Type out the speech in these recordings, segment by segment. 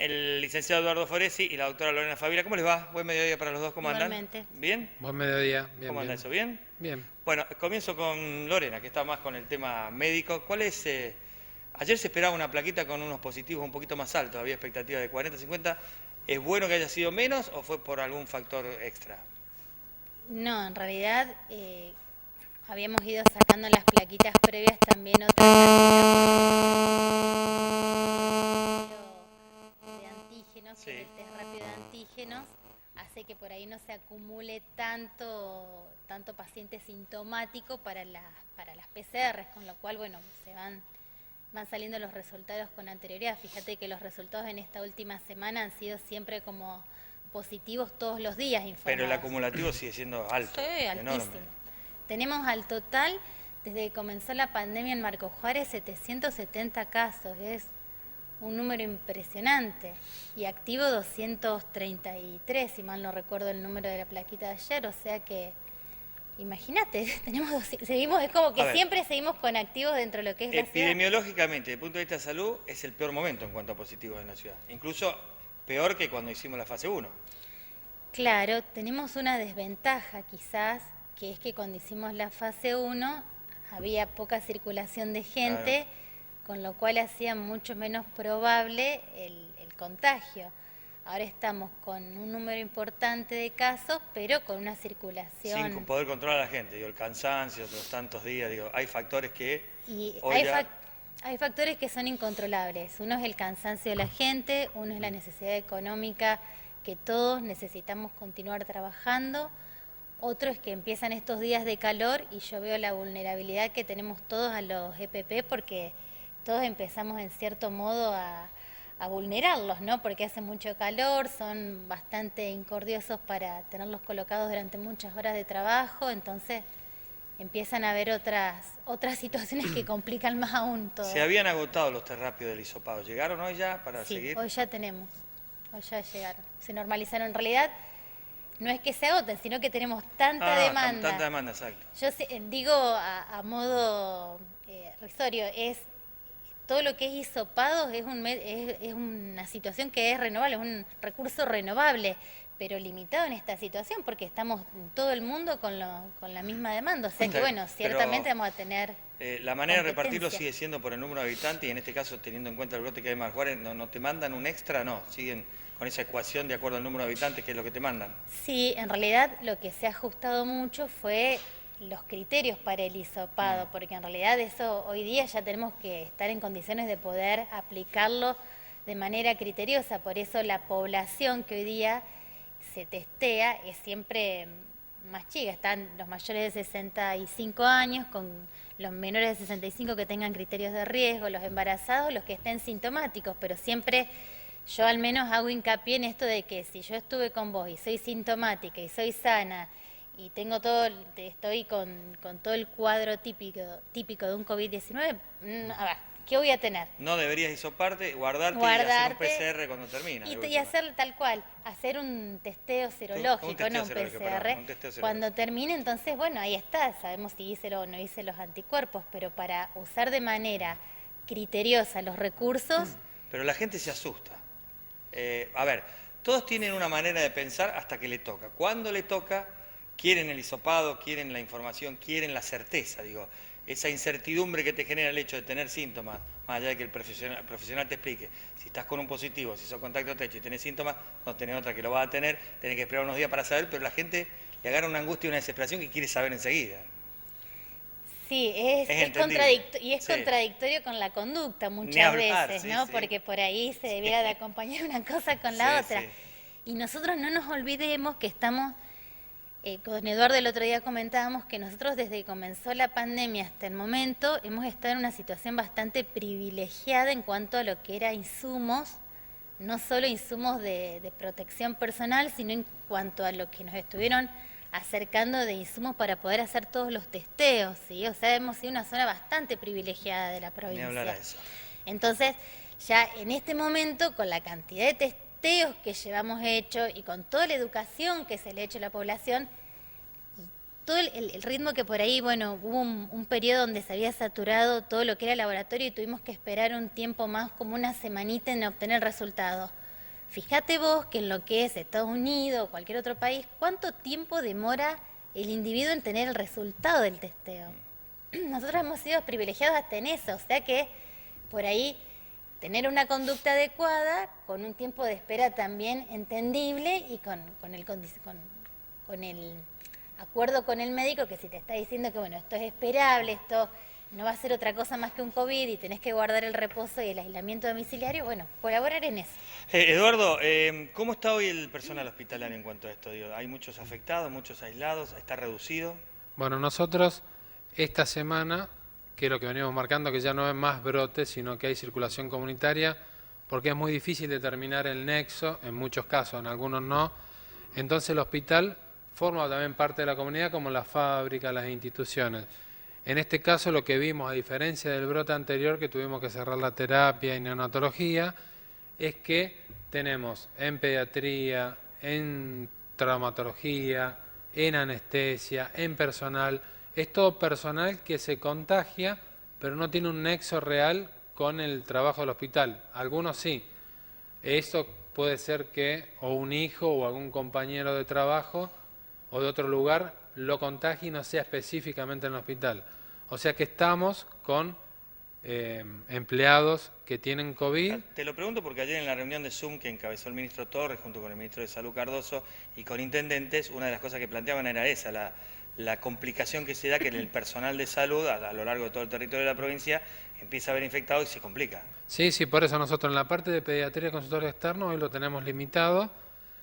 el licenciado Eduardo Foresi y la doctora Lorena Favila. ¿Cómo les va? Buen mediodía para los dos, ¿cómo andan? Igualmente. ¿Bien? Buen mediodía, bien, ¿Cómo anda bien. eso? ¿Bien? Bien. Bueno, comienzo con Lorena, que está más con el tema médico. ¿Cuál es? Ayer se esperaba una plaquita con unos positivos un poquito más altos, había expectativa de 40, 50. ¿Es bueno que haya sido menos o fue por algún factor extra? No, en realidad habíamos ido sacando las plaquitas previas también otras de antígenos, Sí. que el test rápido de antígenos hace que por ahí no se acumule tanto paciente sintomático para las PCRs, con lo cual, bueno, van saliendo los resultados con anterioridad. Fíjate que los resultados en esta última semana han sido siempre como positivos todos los días informados. Pero el acumulativo sigue siendo alto, Sí, enorme. altísimo. Tenemos al total, desde que comenzó la pandemia en Marcos Juárez, 770 casos. Es un número impresionante. Y activo 233, si mal no recuerdo el número de la plaquita de ayer. O sea que, imagínate, es como que siempre seguimos con activos dentro de lo que es la ciudad. Epidemiológicamente, desde el punto de vista de salud, es el peor momento en cuanto a positivos en la ciudad. Incluso peor que cuando hicimos la fase 1. Claro, tenemos una desventaja quizás, que es que cuando hicimos la fase 1 había poca circulación de gente, claro, con lo cual hacía mucho menos probable el contagio. Ahora estamos con un número importante de casos, pero con una circulación... Sin poder controlar a la gente, digo, el cansancio, los tantos días, digo, hay factores que... Hay factores que son incontrolables. Uno es el cansancio de la gente, uno es la necesidad económica, que todos necesitamos continuar trabajando. Otro es que empiezan estos días de calor y yo veo la vulnerabilidad que tenemos todos a los EPP porque todos empezamos en cierto modo a vulnerarlos, ¿no? Porque hace mucho calor, son bastante incordiosos para tenerlos colocados durante muchas horas de trabajo, entonces empiezan a haber otras situaciones que complican más aún todo. Se habían agotado los test rápidos del hisopado. ¿Llegaron hoy ya para Sí, seguir? hoy ya tenemos. Hoy ya llegaron. Se normalizaron. En realidad, no es que se agoten, sino que tenemos tanta demanda. Tanta demanda, exacto. Yo digo a modo risorio, es todo lo que es hisopado es una situación que es renovable, es un recurso renovable, pero limitado en esta situación porque estamos en todo el mundo con la misma demanda. O sea que, bueno, ciertamente vamos a tener la manera de repartirlo sigue siendo por el número de habitantes y en este caso, teniendo en cuenta el brote que hay en Marcos Juárez, no te mandan un extra, no, siguen con esa ecuación de acuerdo al número de habitantes, que es lo que te mandan. Sí, en realidad lo que se ha ajustado mucho fue los criterios para el hisopado, porque en realidad eso hoy día ya tenemos que estar en condiciones de poder aplicarlo de manera criteriosa, por eso la población que hoy día se testea es siempre más chica, están los mayores de 65 años, con los menores de 65 que tengan criterios de riesgo, los embarazados, los que estén sintomáticos, pero siempre yo al menos hago hincapié en esto de que si yo estuve con vos y soy sintomática y soy sana y tengo estoy con todo el cuadro típico de un COVID-19, a ver, ¿qué voy a tener? No deberías hisoparte, guardarte y hacer un PCR cuando termina. Y hacer tal cual, hacer un testeo serológico, no un PCR. Cuando termine, entonces, bueno, ahí está, sabemos si hice o no hice los anticuerpos, pero para usar de manera criteriosa los recursos... Pero la gente se asusta. A ver, todos tienen una manera de pensar hasta que le toca. Cuando le toca, quieren el hisopado, quieren la información, quieren la certeza, digo. Esa incertidumbre que te genera el hecho de tener síntomas, más allá de que el profesional te explique, si estás con un positivo, si sos contacto estrecho y tenés síntomas, no tenés otra que lo vas a tener, tenés que esperar unos días para saber, pero la gente le agarra una angustia y una desesperación que quiere saber enseguida. Sí, es contradictorio con la conducta muchas veces, ¿no? Sí. Porque por ahí se debiera de acompañar una cosa con la otra. Sí. Y nosotros no nos olvidemos que estamos... con Eduardo el otro día comentábamos que nosotros desde que comenzó la pandemia hasta el momento hemos estado en una situación bastante privilegiada en cuanto a lo que era insumos, no solo insumos de protección personal, sino en cuanto a lo que nos estuvieron acercando de insumos para poder hacer todos los testeos, ¿sí? O sea, hemos sido una zona bastante privilegiada de la provincia. Ni hablar de eso. Entonces, ya en este momento, con la cantidad de testeos que llevamos hecho y con toda la educación que se le ha hecho a la población, y todo el ritmo que por ahí, bueno, hubo un periodo donde se había saturado todo lo que era laboratorio y tuvimos que esperar un tiempo más, como una semanita en obtener el resultado. fíjate vos que en lo que es Estados Unidos o cualquier otro país, ¿cuánto tiempo demora el individuo en tener el resultado del testeo? Nosotros hemos sido privilegiados hasta en eso, o sea que por ahí tener una conducta adecuada con un tiempo de espera también entendible y con el acuerdo con el médico, que si te está diciendo que bueno, esto es esperable, esto no va a ser otra cosa más que un COVID y tenés que guardar el reposo y el aislamiento domiciliario, bueno, colaborar en eso. Eduardo, ¿cómo está hoy el personal hospitalario en cuanto a esto? Digo, ¿hay muchos afectados, muchos aislados? ¿Está reducido? Bueno, nosotros esta semana, que es lo que venimos marcando, que ya no es más brote, sino que hay circulación comunitaria, porque es muy difícil determinar el nexo, en muchos casos, en algunos no. Entonces el hospital forma también parte de la comunidad, como la fábrica, las instituciones. En este caso lo que vimos, a diferencia del brote anterior, que tuvimos que cerrar la terapia y neonatología, es que tenemos en pediatría, en traumatología, en anestesia, en personal. Es todo personal que se contagia, pero no tiene un nexo real con el trabajo del hospital. Algunos sí. Eso puede ser que o un hijo o algún compañero de trabajo o de otro lugar lo contagie y no sea específicamente en el hospital. O sea que estamos con empleados que tienen COVID. Te lo pregunto porque ayer en la reunión de Zoom que encabezó el ministro Torres junto con el ministro de Salud Cardoso y con intendentes, una de las cosas que planteaban era esa, la complicación que se da que en el personal de salud a lo largo de todo el territorio de la provincia empieza a haber infectados y se complica. Sí, por eso nosotros en la parte de pediatría y consultorio externo hoy lo tenemos limitado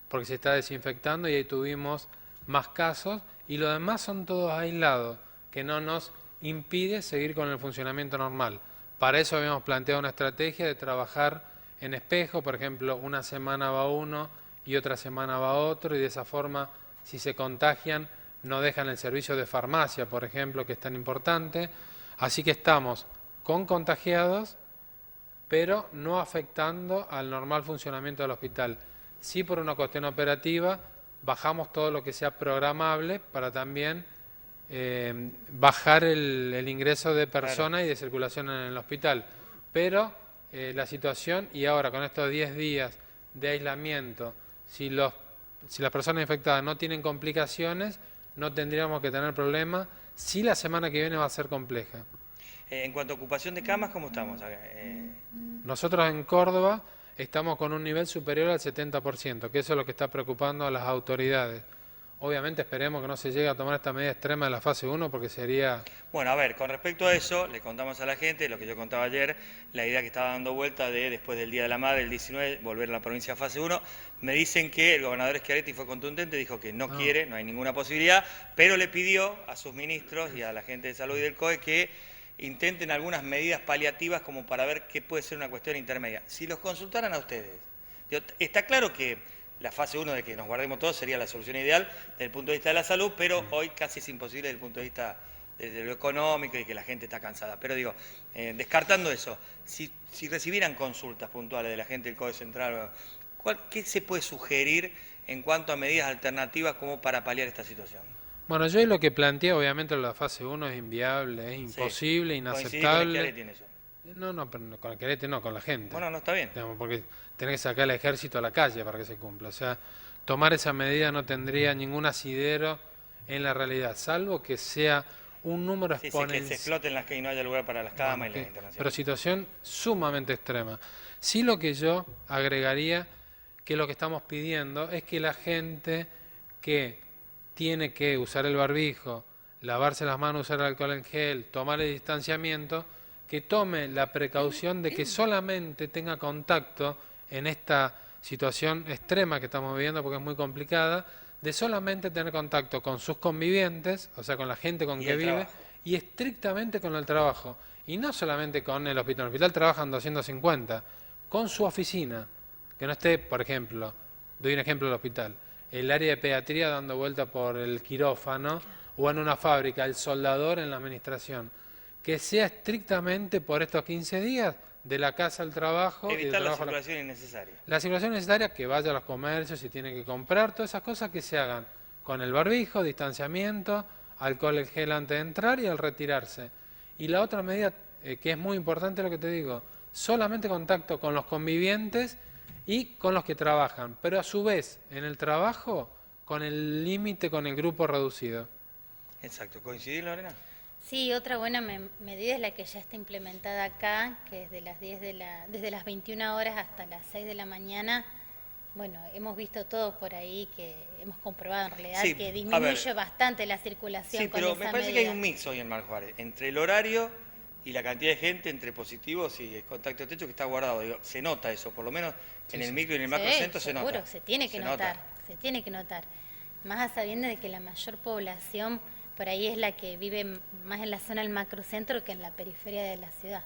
porque se está desinfectando y ahí tuvimos más casos y lo demás son todos aislados, que no nos impide seguir con el funcionamiento normal. Para eso habíamos planteado una estrategia de trabajar en espejo, por ejemplo, una semana va uno y otra semana va otro, y de esa forma, si se contagian, no dejan el servicio de farmacia, por ejemplo, que es tan importante. Así que estamos con contagiados, pero no afectando al normal funcionamiento del hospital. Sí, por una cuestión operativa, bajamos todo lo que sea programable para también bajar el ingreso de personas, claro, y de circulación en el hospital. Pero la situación, y ahora con estos 10 días de aislamiento, si las personas infectadas no tienen complicaciones, no tendríamos que tener problemas. Sí, la semana que viene va a ser compleja. En cuanto a ocupación de camas, ¿cómo estamos? Nosotros en Córdoba estamos con un nivel superior al 70%, que eso es lo que está preocupando a las autoridades. Obviamente esperemos que no se llegue a tomar esta medida extrema de la fase 1 porque sería... Bueno, a ver, con respecto a eso, le contamos a la gente, lo que yo contaba ayer, la idea que estaba dando vuelta de después del Día de la Madre, el 19, volver a la provincia a fase 1. Me dicen que el gobernador Schiaretti fue contundente, dijo que no quiere, no hay ninguna posibilidad, pero le pidió a sus ministros y a la gente de salud y del COE que intenten algunas medidas paliativas como para ver qué puede ser una cuestión intermedia. Si los consultaran a ustedes, está claro que la fase 1 de que nos guardemos todos sería la solución ideal desde el punto de vista de la salud, pero hoy casi es imposible desde el punto de vista de lo económico y que la gente está cansada. Pero digo, descartando eso, si recibieran consultas puntuales de la gente del COE Central, ¿qué se puede sugerir en cuanto a medidas alternativas como para paliar esta situación? Bueno, yo lo que planteé, obviamente la fase 1 es inviable, es imposible, inaceptable. ¿Coincidís con el en eso? No, pero con el Schiaretti no, con la gente. Bueno, no está bien. Porque tenés que sacar el ejército a la calle para que se cumpla. O sea, tomar esa medida no tendría ningún asidero en la realidad, salvo que sea un número exponencial. Que se exploten las que y no haya lugar para las camas y la internación. Pero situación sumamente extrema. Sí, lo que yo agregaría, que lo que estamos pidiendo es que la gente que tiene que usar el barbijo, lavarse las manos, usar el alcohol en gel, tomar el distanciamiento, que tome la precaución de que solamente tenga contacto en esta situación extrema que estamos viviendo, porque es muy complicada, de solamente tener contacto con sus convivientes, o sea, con la gente con que vive, y estrictamente con el trabajo. Y no solamente con el hospital. En el hospital trabajan 250, con su oficina, que no esté, por ejemplo, doy un ejemplo del hospital, el área de pediatría dando vuelta por el quirófano, o en una fábrica, el soldador en la administración. Que sea estrictamente por estos 15 días, de la casa al trabajo. Evitar la circulación innecesaria. La circulación innecesaria, que vaya a los comercios, si tiene que comprar, todas esas cosas que se hagan con el barbijo, distanciamiento, alcohol en gel antes de entrar y al retirarse. Y la otra medida, que es muy importante lo que te digo, solamente contacto con los convivientes y con los que trabajan, pero a su vez en el trabajo con el límite, con el grupo reducido. Exacto. ¿Coincidís, Lorena? Sí, otra buena medida es la que ya está implementada acá, que es desde las 21 horas hasta las 6 de la mañana. Bueno, hemos visto todo por ahí, que hemos comprobado en realidad Sí, que a disminuye ver. bastante la circulación Sí, con pero esa me parece que medida. hay un mix hoy en Mar Juárez, entre el horario y la cantidad de gente, entre positivos y el contacto estrecho que está guardado. Digo, se nota eso, por lo menos en el micro y en el macrocentro se nota. Seguro, se tiene que notar, se tiene que notar. Más a sabiendas de que la mayor población por ahí es la que vive más en la zona del macrocentro que en la periferia de la ciudad.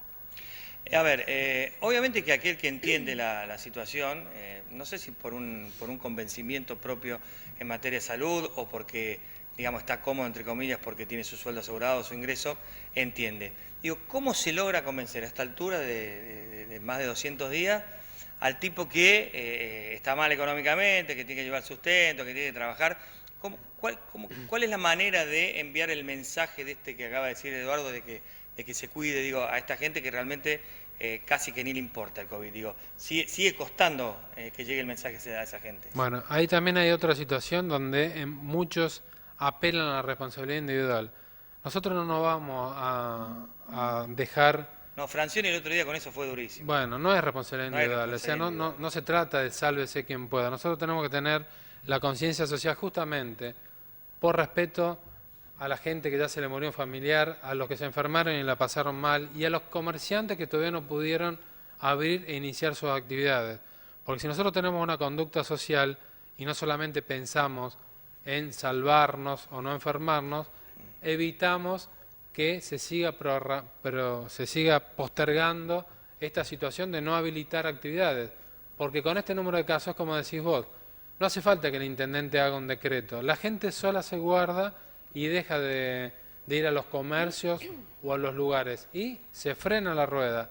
A ver, obviamente que aquel que entiende la situación, no sé si por un convencimiento propio en materia de salud o porque, digamos, está cómodo, entre comillas, porque tiene su sueldo asegurado, su ingreso, entiende. Digo, ¿cómo se logra convencer a esta altura de más de 200 días al tipo que está mal económicamente, que tiene que llevar sustento, que tiene que trabajar? ¿Cuál es la manera de enviar el mensaje de este que acaba de decir Eduardo, de que se cuide, digo, a esta gente que realmente casi que ni le importa el COVID? Digo, sigue costando que llegue el mensaje a esa gente. Bueno, ahí también hay otra situación donde muchos apelan a la responsabilidad individual. Nosotros no nos vamos a dejar. No, Francioni el otro día con eso fue durísimo. Bueno, no es responsabilidad No hay individual, o sea, responsabilidad individual. no se trata de sálvese quien pueda. Nosotros tenemos que tener la conciencia social justamente por respeto a la gente que ya se le murió un familiar, a los que se enfermaron y la pasaron mal, y a los comerciantes que todavía no pudieron abrir e iniciar sus actividades. Porque si nosotros tenemos una conducta social y no solamente pensamos en salvarnos o no enfermarnos, evitamos que se siga postergando esta situación de no habilitar actividades. Porque con este número de casos, como decís vos, no hace falta que el intendente haga un decreto. La gente sola se guarda y deja de ir a los comercios o a los lugares y se frena la rueda.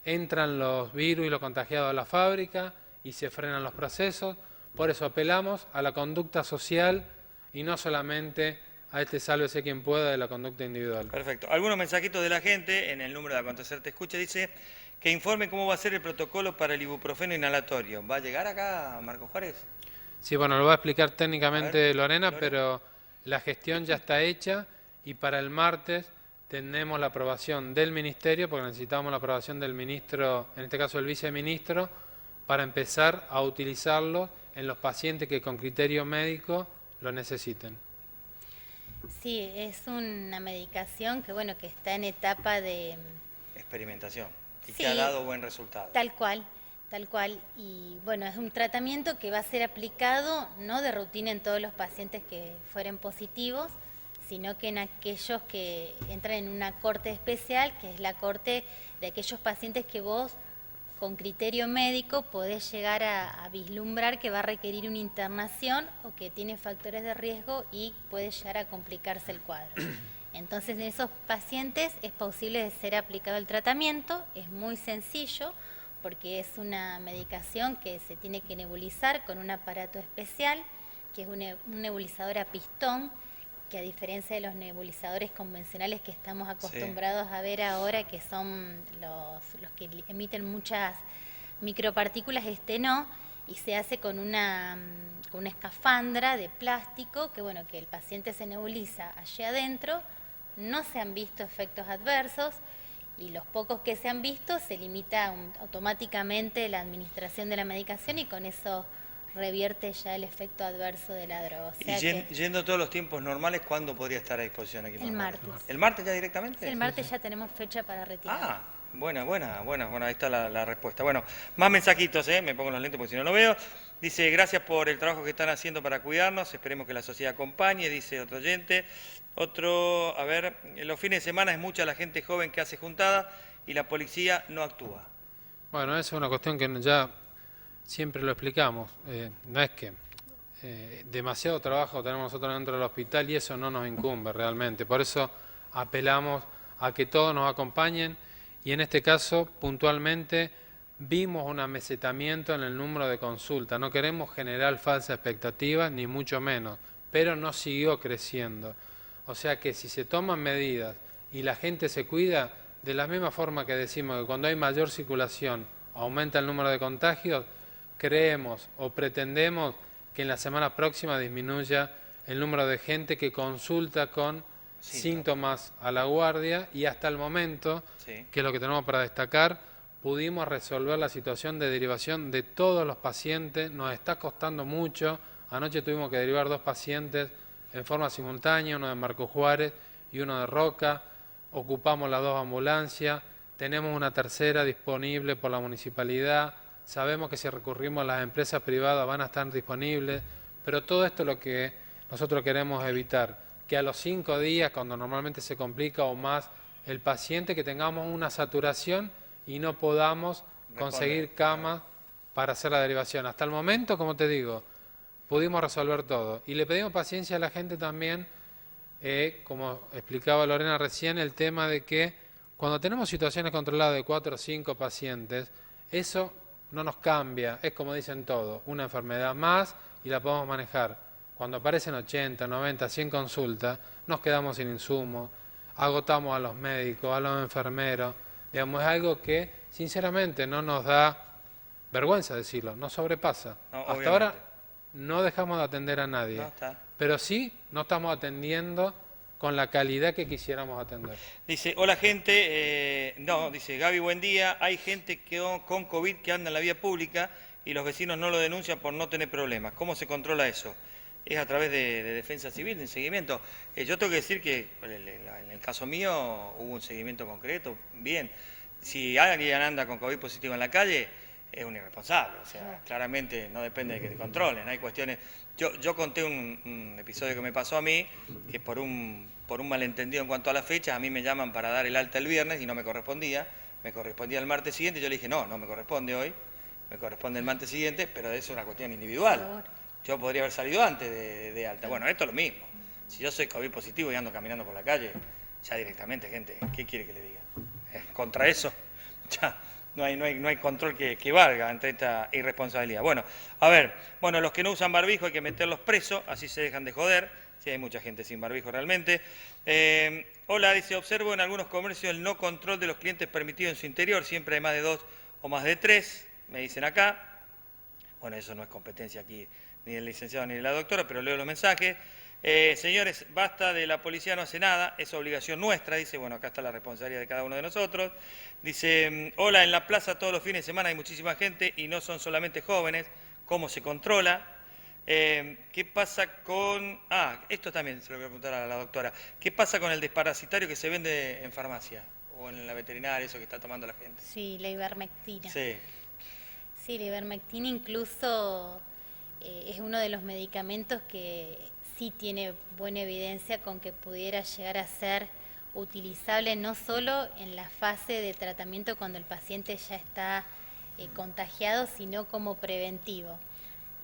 Entran los virus y los contagiados a la fábrica y se frenan los procesos. Por eso apelamos a la conducta social y no solamente a este sálvese quien pueda de la conducta individual. Perfecto. Algunos mensajitos de la gente en el número de Acontecer Te Escucha. Dice que informe cómo va a ser el protocolo para el ibuprofeno inhalatorio. ¿Va a llegar acá Marco Juárez? Sí, bueno, lo va a explicar técnicamente ver, Lorena, Lore. pero la gestión ya está hecha y para el martes tenemos la aprobación del Ministerio, porque necesitamos la aprobación del ministro, en este caso el viceministro, para empezar a utilizarlo en los pacientes que con criterio médico lo necesiten. Sí, es una medicación que bueno, que está en etapa de Experimentación. Y Sí, que ha dado buen resultado. tal cual. Y bueno, es un tratamiento que va a ser aplicado no de rutina en todos los pacientes que fueren positivos, sino que en aquellos que entran en una corte especial, que es la corte de aquellos pacientes que vos con criterio médico podés llegar a vislumbrar que va a requerir una internación o que tiene factores de riesgo y puede llegar a complicarse el cuadro. Entonces, en esos pacientes es posible de ser aplicado el tratamiento, es muy sencillo porque es una medicación que se tiene que nebulizar con un aparato especial, que es un nebulizador a pistón, que a diferencia de los nebulizadores convencionales que estamos acostumbrados a ver ahora, que son los que emiten muchas micropartículas, este no, y se hace con una escafandra de plástico, que bueno, que el paciente se nebuliza allí adentro, no se han visto efectos adversos, y los pocos que se han visto se limita automáticamente la administración de la medicación y con eso revierte ya el efecto adverso de la droga. O sea Yendo todos los tiempos normales, ¿cuándo podría estar a disposición aquí? El martes. ¿El martes ya directamente? Sí, el martes ya tenemos fecha para retirar. Ah, buena, ahí está la respuesta. Bueno, más mensajitos, me pongo los lentes porque si no, no veo. Dice, gracias por el trabajo que están haciendo para cuidarnos, esperemos que la sociedad acompañe, dice otro oyente. Otro, a ver, en los fines de semana es mucha la gente joven que hace juntada y la policía no actúa. Bueno, esa es una cuestión que ya siempre lo explicamos. No es que demasiado trabajo tenemos nosotros dentro del hospital y eso no nos incumbe realmente. Por eso apelamos a que todos nos acompañen y en este caso puntualmente vimos un amesetamiento en el número de consultas. No queremos generar falsas expectativas ni mucho menos, pero no siguió creciendo. O sea que si se toman medidas y la gente se cuida, de la misma forma que decimos que cuando hay mayor circulación aumenta el número de contagios, creemos o pretendemos que en la semana próxima disminuya el número de gente que consulta con síntomas a la guardia, y hasta el momento, Sí. que es lo que tenemos para destacar, pudimos resolver la situación de derivación de todos los pacientes. Nos está costando mucho. Anoche tuvimos que derivar 2 pacientes en forma simultánea, uno de Marco Juárez y uno de Roca. Ocupamos las 2 ambulancias, tenemos una tercera disponible por la municipalidad. Sabemos que si recurrimos a las empresas privadas van a estar disponibles, pero todo esto es lo que nosotros queremos evitar, que a los 5 días, cuando normalmente se complica o más el paciente, que tengamos una saturación y no podamos conseguir camas para hacer la derivación. Hasta el momento, como te digo, pudimos resolver todo. Y le pedimos paciencia a la gente también, como explicaba Lorena recién, el tema de que cuando tenemos situaciones controladas de 4 o 5 pacientes, eso no nos cambia, es como dicen todos, una enfermedad más y la podemos manejar. Cuando aparecen 80, 90, 100 consultas, nos quedamos sin insumos, agotamos a los médicos, a los enfermeros. Digamos, es algo que sinceramente no nos da vergüenza decirlo, nos sobrepasa. No, Hasta obviamente. ahora no dejamos de atender a nadie, No, está. pero sí no estamos atendiendo con la calidad que quisiéramos atender. Dice, hola gente, dice Gaby, buen día, hay gente con COVID que anda en la vía pública y los vecinos no lo denuncian por no tener problemas. ¿Cómo se controla eso? Es a través de defensa civil, de seguimiento. Yo tengo que decir que en el caso mío hubo un seguimiento concreto, bien. Si alguien anda con COVID positivo en la calle, es un irresponsable, o sea, claramente no depende de que te controlen, hay cuestiones. Yo conté un episodio que me pasó a mí, que por un malentendido en cuanto a las fechas, a mí me llaman para dar el alta el viernes y no me correspondía el martes siguiente, yo le dije, no me corresponde hoy, me corresponde el martes siguiente, pero eso es una cuestión individual. Yo podría haber salido antes de alta. Bueno, esto es lo mismo. Si yo soy COVID positivo y ando caminando por la calle, ya directamente, gente, ¿qué quiere que le diga? Contra eso, ya no hay control que valga ante esta irresponsabilidad. Bueno, a ver, los que no usan barbijo hay que meterlos presos, así se dejan de joder. Sí, hay mucha gente sin barbijo realmente. Hola, dice, observo en algunos comercios el no control de los clientes permitido en su interior, siempre hay más de 2 o más de 3, me dicen acá. Bueno, eso no es competencia aquí ni del licenciado ni de la doctora, pero leo los mensajes. Señores, basta de la policía no hace nada, es obligación nuestra, dice, bueno, acá está la responsabilidad de cada uno de nosotros. Dice, hola, en la plaza todos los fines de semana hay muchísima gente y no son solamente jóvenes, ¿cómo se controla? ¿Qué pasa con...? Esto también se lo voy a preguntar a la doctora. ¿Qué pasa con el desparasitario que se vende en farmacia o en la veterinaria, eso que está tomando la gente? Sí, la ivermectina. Sí. Sí, la ivermectina incluso es uno de los medicamentos que sí tiene buena evidencia con que pudiera llegar a ser utilizable no solo en la fase de tratamiento cuando el paciente ya está contagiado, sino como preventivo.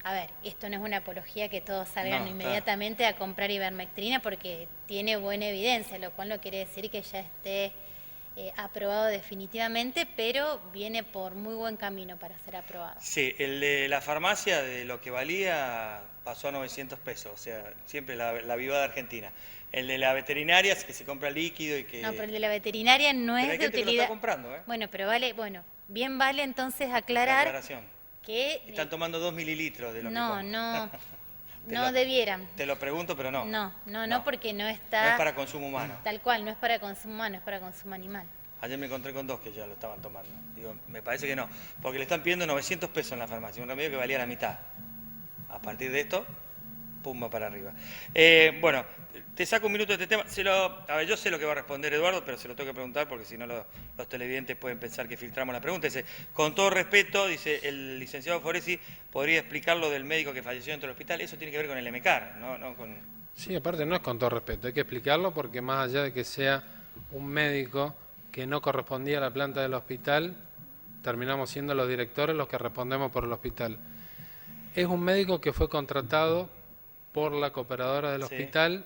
A ver, esto no es una apología que todos salgan inmediatamente a comprar ivermectina porque tiene buena evidencia, lo cual no quiere decir que ya esté aprobado definitivamente, pero viene por muy buen camino para ser aprobado. Sí, el de la farmacia, de lo que valía, pasó a 900 pesos, o sea, siempre la Vivada Argentina. El de la veterinaria es que se compra líquido y que... No, pero el de la veterinaria no Pero es hay de gente que lo utilidad. está comprando, ¿eh? Bueno, pero bien vale entonces La aclarar aclaración. que... Están tomando 2 mililitros de lo que comen. No debieran. Te lo pregunto, pero no. No, porque no está... No es para consumo humano. Tal cual, no es para consumo humano, es para consumo animal. Ayer me encontré con 2 que ya lo estaban tomando. Digo, me parece que no, porque le están pidiendo 900 pesos en la farmacia, un remedio que valía la mitad. A partir de esto, pum, va para arriba. Bueno, te saco un minuto de este tema. A ver, yo sé lo que va a responder Eduardo, pero se lo tengo que preguntar porque si no los televidentes pueden pensar que filtramos la pregunta. Dice, con todo respeto, dice el licenciado Foresi, ¿podría explicar lo del médico que falleció dentro del hospital? Eso tiene que ver con el MCAR, no con... Sí, aparte no es con todo respeto, hay que explicarlo porque más allá de que sea un médico que no correspondía a la planta del hospital, terminamos siendo los directores los que respondemos por el hospital. Es un médico que fue contratado por la cooperadora del hospital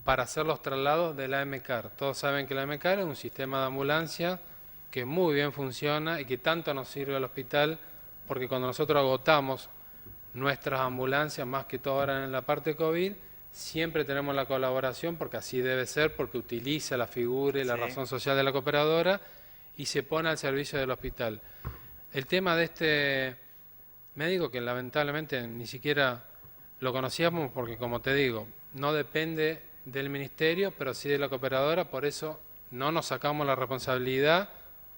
para hacer los traslados de la MCAR. Todos saben que la MCAR es un sistema de ambulancia que muy bien funciona y que tanto nos sirve al hospital porque cuando nosotros agotamos nuestras ambulancias, más que todo ahora en la parte COVID, siempre tenemos la colaboración, porque así debe ser, porque utiliza la figura y la razón social de la cooperadora y se pone al servicio del hospital. El tema de médico que lamentablemente ni siquiera lo conocíamos porque, como te digo, no depende del ministerio, pero sí de la cooperadora, por eso no nos sacamos la responsabilidad,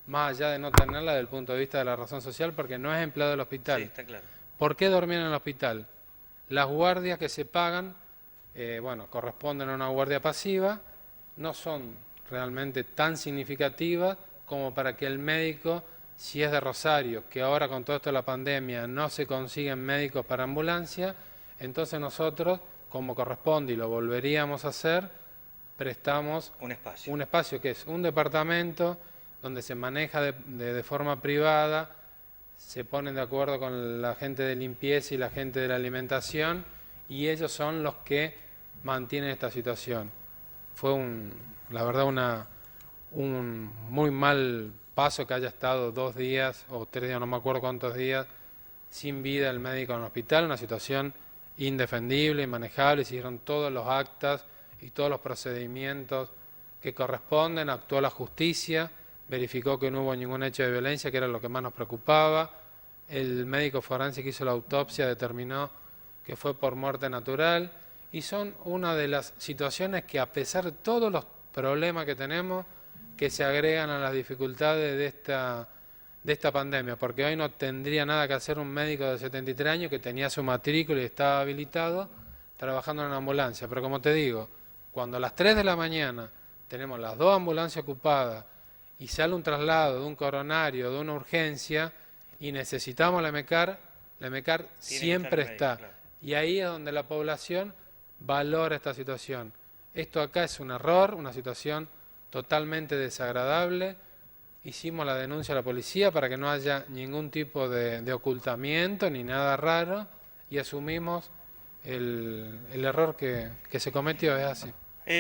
más allá de no tenerla desde el punto de vista de la razón social, porque no es empleado del hospital. Sí, está claro. ¿Por qué dormir en el hospital? Las guardias que se pagan, corresponden a una guardia pasiva, no son realmente tan significativas como para que el médico, si es de Rosario, que ahora con todo esto de la pandemia no se consiguen médicos para ambulancia, entonces nosotros, como corresponde y lo volveríamos a hacer, prestamos un espacio que es un departamento donde se maneja de forma privada, se ponen de acuerdo con la gente de limpieza y la gente de la alimentación y ellos son los que mantienen esta situación. Fue la verdad un muy mal paso que haya estado 2 días o 3 días, no me acuerdo cuántos días, sin vida el médico en el hospital, una situación indefendible, inmanejable, se hicieron todos los actas y todos los procedimientos que corresponden, actuó la justicia, verificó que no hubo ningún hecho de violencia, que era lo que más nos preocupaba. El médico forense que hizo la autopsia determinó que fue por muerte natural y son una de las situaciones que, a pesar de todos los problemas que tenemos, que se agregan a las dificultades de esta pandemia, porque hoy no tendría nada que hacer un médico de 73 años que tenía su matrícula y estaba habilitado trabajando en una ambulancia, pero como te digo, cuando a las 3 de la mañana tenemos las 2 ambulancias ocupadas y sale un traslado de un coronario, de una urgencia, y necesitamos la EMECAR siempre está. Claro. Y ahí es donde la población valora esta situación. Esto acá es un error, una situación totalmente desagradable. Hicimos la denuncia a la policía para que no haya ningún tipo de ocultamiento ni nada raro y asumimos el error que se cometió, es así.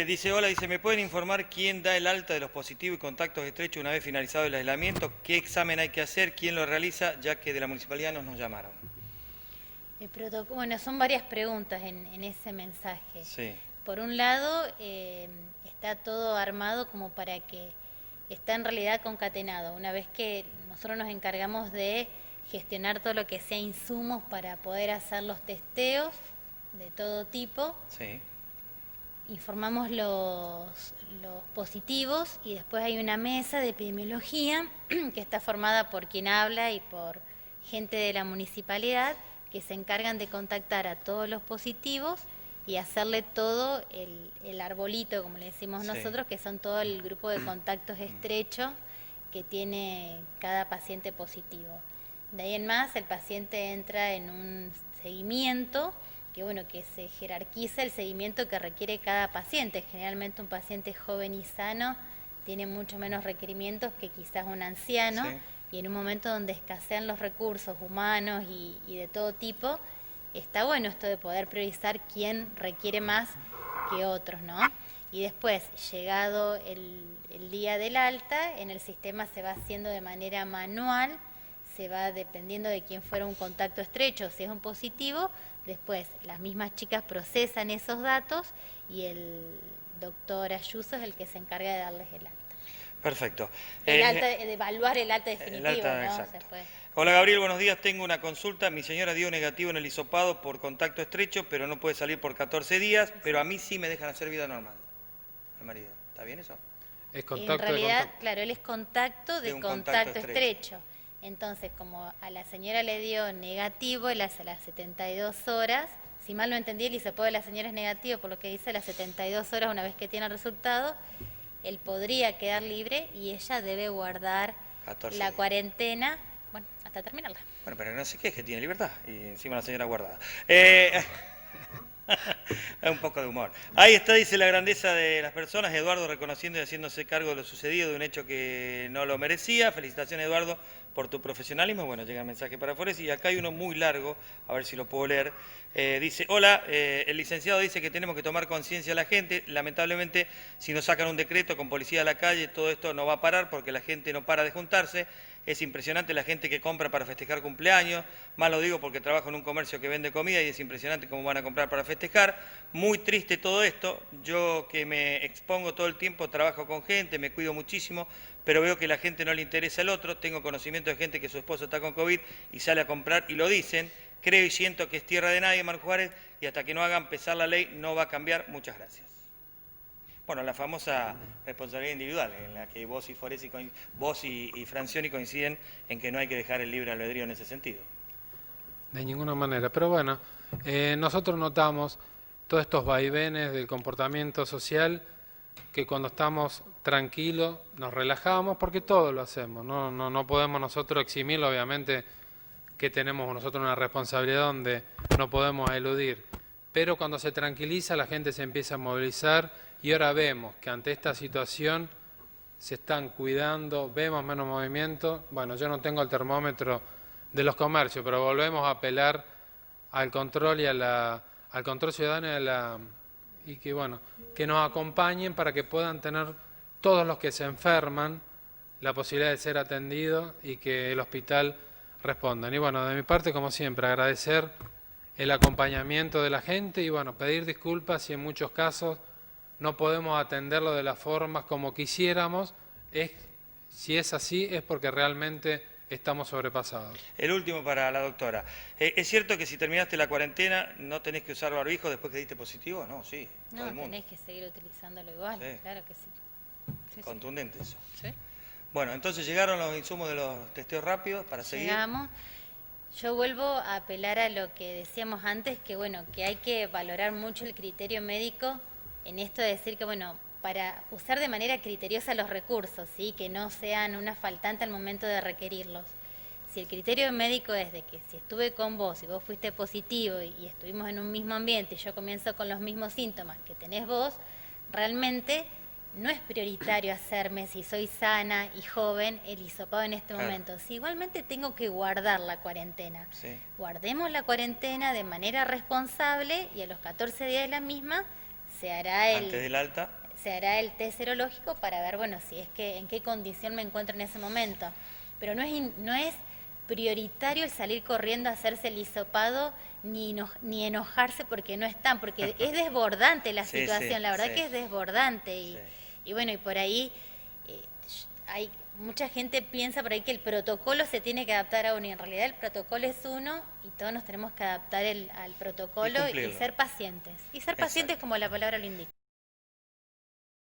Dice, hola, ¿me pueden informar quién da el alta de los positivos y contactos estrechos una vez finalizado el aislamiento? ¿Qué examen hay que hacer? ¿Quién lo realiza? Ya que de la municipalidad nos llamaron. Bueno, son varias preguntas en ese mensaje. Sí. Por un lado, está todo armado como para que está en realidad concatenado. Una vez que nosotros nos encargamos de gestionar todo lo que sea insumos para poder hacer los testeos de todo tipo, sí, informamos los positivos y después hay una mesa de epidemiología que está formada por quien habla y por gente de la municipalidad que se encargan de contactar a todos los positivos y hacerle todo el arbolito, como le decimos nosotros, que son todo el grupo de contactos estrechos que tiene cada paciente positivo. De ahí en más, el paciente entra en un seguimiento que se jerarquiza el seguimiento que requiere cada paciente. Generalmente un paciente joven y sano tiene mucho menos requerimientos que quizás un anciano, sí, y en un momento donde escasean los recursos humanos y de todo tipo, está bueno esto de poder priorizar quién requiere más que otros, ¿no? Y después, llegado el día del alta, en el sistema se va haciendo de manera manual, se va dependiendo de quién fuera un contacto estrecho, si es un positivo, después las mismas chicas procesan esos datos y el doctor Ayuso es el que se encarga de darles el alta. Perfecto. De evaluar el alta definitivo, el alta, ¿no? Exacto. Hola Gabriel, buenos días. Tengo una consulta. Mi señora dio negativo en el hisopado por contacto estrecho, pero no puede salir por 14 días, pero a mí sí me dejan hacer vida normal. Al marido. ¿Está bien eso? Es contacto en realidad, claro, él es contacto de contacto estrecho. Entonces, como a la señora le dio negativo, él hace las 72 horas. Si mal no entendí, el hisopado de la señora es negativo, por lo que dice las 72 horas una vez que tiene el resultado, él podría quedar libre y ella debe guardar la cuarentena, bueno, hasta terminarla. Bueno, pero no sé qué es que tiene libertad y encima la señora guardada. Un poco de humor. Ahí está, dice la grandeza de las personas. Eduardo reconociendo y haciéndose cargo de lo sucedido, de un hecho que no lo merecía. Felicitaciones, Eduardo, por tu profesionalismo. Bueno, llega el mensaje para Forés y acá hay uno muy largo, a ver si lo puedo leer. Dice, hola, el licenciado dice que tenemos que tomar conciencia a la gente. Lamentablemente, si nos sacan un decreto con policía a la calle, todo esto no va a parar porque la gente no para de juntarse. Es impresionante la gente que compra para festejar cumpleaños, más lo digo porque trabajo en un comercio que vende comida y es impresionante cómo van a comprar para festejar. Muy triste todo esto, yo que me expongo todo el tiempo, trabajo con gente, me cuido muchísimo, pero veo que a la gente no le interesa el otro, tengo conocimiento de gente que su esposo está con COVID y sale a comprar y lo dicen, creo y siento que es tierra de nadie, Mar Juárez, y hasta que no hagan pesar la ley no va a cambiar. Muchas gracias. Bueno, la famosa responsabilidad individual, en la que vos y Francioni coinciden en que no hay que dejar el libre albedrío en ese sentido. De ninguna manera, pero bueno, nosotros notamos todos estos vaivenes del comportamiento social, que cuando estamos tranquilos nos relajamos, porque todos lo hacemos, no podemos nosotros eximirlo, obviamente que tenemos nosotros una responsabilidad donde no podemos eludir, pero cuando se tranquiliza la gente se empieza a movilizar y ahora vemos que ante esta situación se están cuidando, vemos menos movimiento. Bueno, yo no tengo el termómetro de los comercios, pero volvemos a apelar al control y al control ciudadano y que bueno, que nos acompañen para que puedan tener todos los que se enferman la posibilidad de ser atendidos y que el hospital respondan. Y bueno, de mi parte, como siempre, agradecer el acompañamiento de la gente y bueno, pedir disculpas si en muchos casos no podemos atenderlo de las formas como quisiéramos. Si es así, es porque realmente estamos sobrepasados. El último para la doctora. ¿Es cierto que si terminaste la cuarentena no tenés que usar barbijo después que diste positivo? No, sí, No, todo el mundo. tenés que seguir utilizándolo igual, Sí. claro que sí. Sí, Contundente eso. sí. Bueno, entonces llegaron los insumos de los testeos rápidos para seguir. Llegamos. Yo vuelvo a apelar a lo que decíamos antes, que bueno, que hay que valorar mucho el criterio médico en esto de decir que bueno, para usar de manera criteriosa los recursos, ¿sí? Que no sean una faltante al momento de requerirlos. Si el criterio médico es de que si estuve con vos y vos fuiste positivo y estuvimos en un mismo ambiente y yo comienzo con los mismos síntomas que tenés vos, realmente no es prioritario hacerme, si soy sana y joven, el hisopado en este momento. Si igualmente tengo que guardar la cuarentena, Sí. guardemos la cuarentena de manera responsable y a los 14 días de la misma se hará Antes del alta. se hará el test serológico para ver, bueno, si es que en qué condición me encuentro en ese momento. Pero no es prioritario el salir corriendo a hacerse el hisopado ni enojarse porque no están, porque es desbordante la Sí, situación, sí, la verdad sí. que es desbordante Sí. y bueno, y por ahí hay mucha gente piensa por ahí que el protocolo se tiene que adaptar a uno y en realidad el protocolo es uno y todos nos tenemos que adaptar al protocolo y cumplirlo. ser pacientes. Y ser pacientes Exacto. como la palabra lo indica.